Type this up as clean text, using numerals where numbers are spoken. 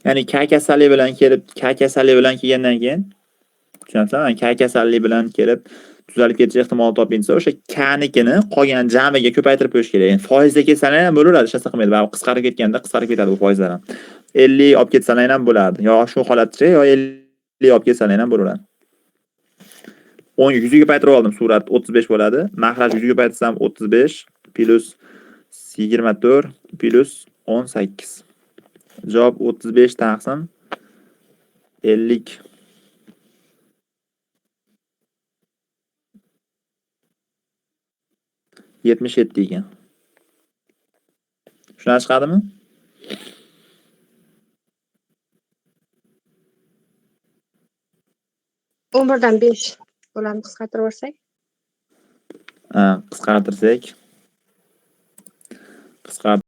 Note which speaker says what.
Speaker 1: Ya'ni K kasalligi bilan kelib, K kasalligi bilan kelgandan keyin, tushunyapsizmi? K kasalligi bilan kelib tuzalib ketish ehtimoli topilsa, o'sha K nikini qolgan jamiga ko'paytirib qo'yish kerak. Ya'ni foizda kelsalar ham bo'laveradi, hech narsa qilmaydi. Baribir qisqarib ketganda qisqarib ketadi bu foizlar ham. 50 olib ketsalar ham bo'ladi. Yo shu holatda, yo 50 olib ketsalar ham bo'laveradi. 10 100 ga ko'paytirib oldim, surat 35 bo'ladi. Mahraj 100 ga ko'paytirsam 35 plus 24 plus 18. Javob 35 taqsim 50. 77 ekan. Shundan chiqadimi?
Speaker 2: 11 dan 5 bularni qisqartirib yuborsak.
Speaker 1: Qisqartirsak.